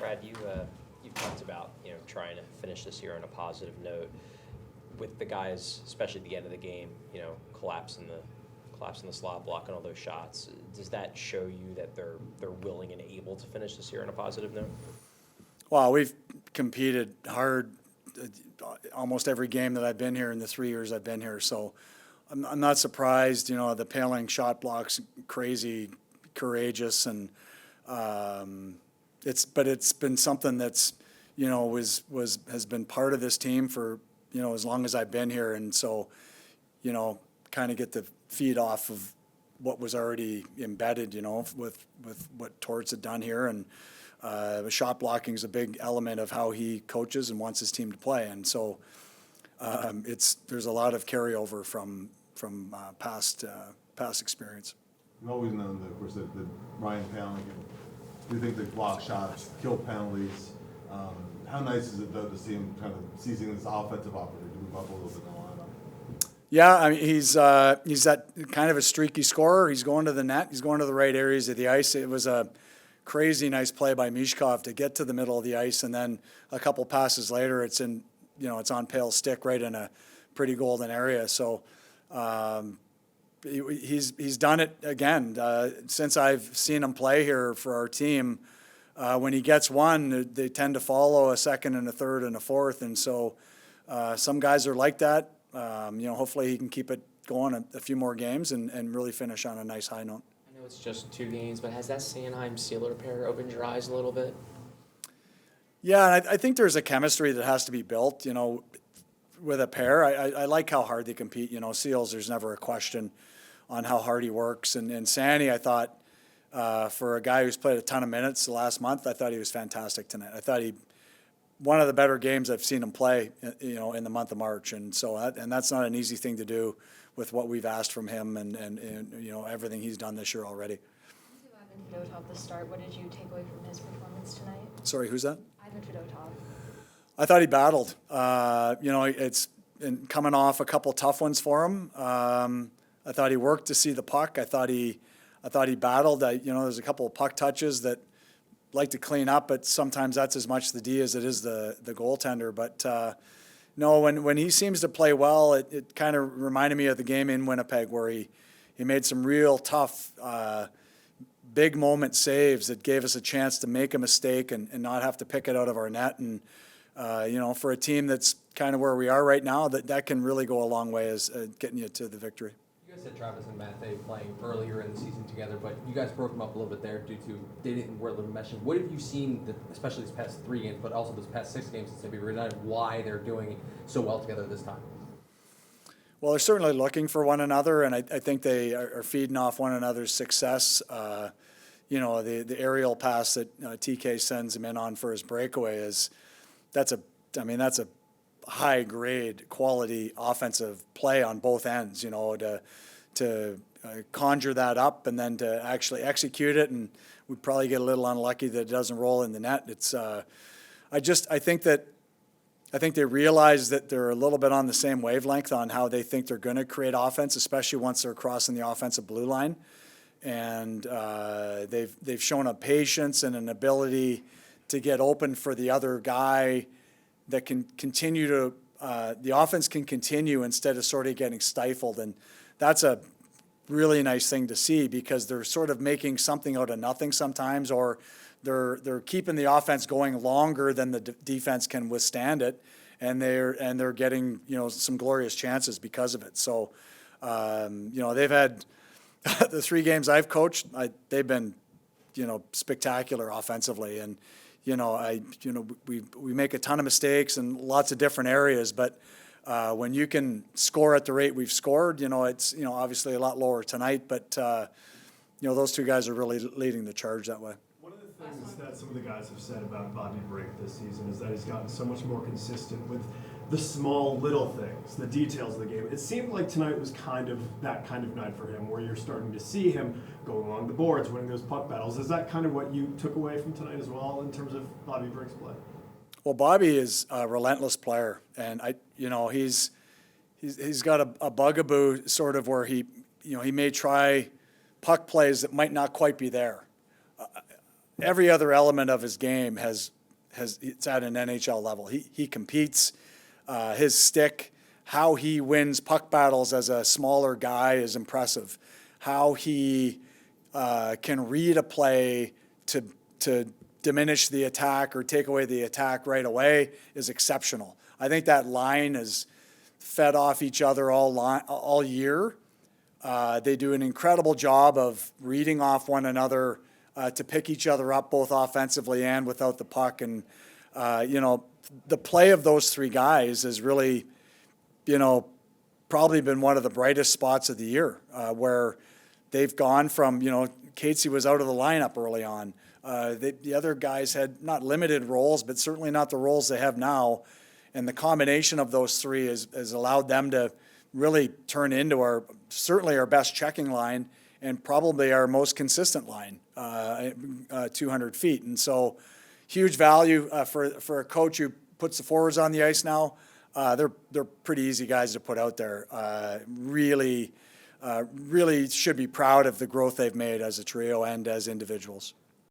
Brad, you've talked about trying to finish this year on a positive note with the guys, especially at the end of the game, collapsing the slot block and all those shots. Does that show you that they're willing and able to finish this year on a positive note? Well, we've competed hard almost every game that I've been here in the 3 years I've been here. So I'm not surprised. The Paling shot block's crazy, courageous, and it's been something that's has been part of this team for as long as I've been here, and so kind of get the feed off of what was already embedded, with what Torts had done here, and the shot blocking is a big element of how he coaches and wants his team to play, and so there's a lot of carryover from past experience. We've always known, of course, that Ryan Paling do you think they block shots, kill penalties? How nice is it, though, to see him kind of seizing this offensive opportunity to move up a little bit in the lineup? Yeah, I mean, he's that kind of a streaky scorer. He's going to the net. He's going to the right areas of the ice. It was a crazy nice play by Mishkov to get to the middle of the ice, and then a couple passes later, it's on Pale's stick right in a pretty golden area. So he's done it again since I've seen him play here for our team. When he gets one, they tend to follow a second and a third and a fourth, and so some guys are like that. Hopefully he can keep it going a few more games and really finish on a nice high note. I know it's just 2 games, but has that Sanheim-Sealer pair opened your eyes a little bit? Yeah, I think there's a chemistry that has to be built, with a pair. I like how hard they compete. Seals, there's never a question on how hard he works. And Sandy, I thought, for a guy who's played a ton of minutes the last month, I thought he was fantastic tonight. I thought one of the better games I've seen him play, in the month of March. And so, that's not an easy thing to do with what we've asked from him and everything he's done this year already. Ivan Fedotov, the start. What did you take away from his performance tonight? Sorry, who's that? Ivan Fedotov. I thought he battled. It's coming off a couple tough ones for him. I thought he worked to see the puck. I thought he battled. There's a couple of puck touches that like to clean up, but sometimes that's as much the D as it is the goaltender. But no, when he seems to play well, it kind of reminded me of the game in Winnipeg where he made some real tough, big moment saves that gave us a chance to make a mistake and not have to pick it out of our net. And for a team that's kind of where we are right now, that can really go a long way as getting you to the victory. You guys had Travis and Mattei playing earlier in the season together, but you guys broke them up a little bit there due to they didn't wear the meshing. What have you seen, especially these past 3 games, but also those past 6 games since they've been reunited, why they're doing so well together this time? Well, they're certainly looking for one another, and I think they are feeding off one another's success. The aerial pass that TK sends him in on for his breakaway that's a high grade quality offensive play on both ends. To conjure that up and then to actually execute it, and we probably get a little unlucky that it doesn't roll in the net. It's I think they realize that they're a little bit on the same wavelength on how they think they're going to create offense, especially once they're crossing the offensive blue line. And they've shown a patience and an ability to get open for the other guy that can continue to the offense can continue instead of sort of getting stifled. And that's a really nice thing to see because they're sort of making something out of nothing sometimes, or they're keeping the offense going longer than the defense can withstand it, and they're getting some glorious chances because of it. So they've had the 3 games I've coached, they've been spectacular offensively, and we make a ton of mistakes in lots of different areas, but when you can score at the rate we've scored, it's obviously a lot lower tonight, but those 2 guys are really leading the charge that way. One of the things that some of the guys have said about Bobby Brink this season is that he's gotten so much more consistent with the small little things, the details of the game. It seemed like tonight was kind of that kind of night for him, where you're starting to see him going along the boards, winning those puck battles. Is that kind of what you took away from tonight as well in terms of Bobby Brink's play? Well, Bobby is a relentless player, and he's got a bugaboo sort of where he may try puck plays that might not quite be there. every other element of his game has it's at an NHL level. He competes. His stick, how he wins puck battles as a smaller guy is impressive. How he can read a play to diminish the attack or take away the attack right away is exceptional. I think that line is fed off each other all year. They do an incredible job of reading off one another to pick each other up both offensively and without the puck. And, the play of those three guys has really, probably been one of the brightest spots of the year where they've gone from, Casey was out of the lineup early on. The other guys had not limited roles, but certainly not the roles they have now. And the combination of those three has allowed them to really turn into certainly our best checking line and probably our most consistent line, 200 feet. And so huge value for a coach who puts the forwards on the ice now. They're pretty easy guys to put out there. Really should be proud of the growth they've made as a trio and as individuals.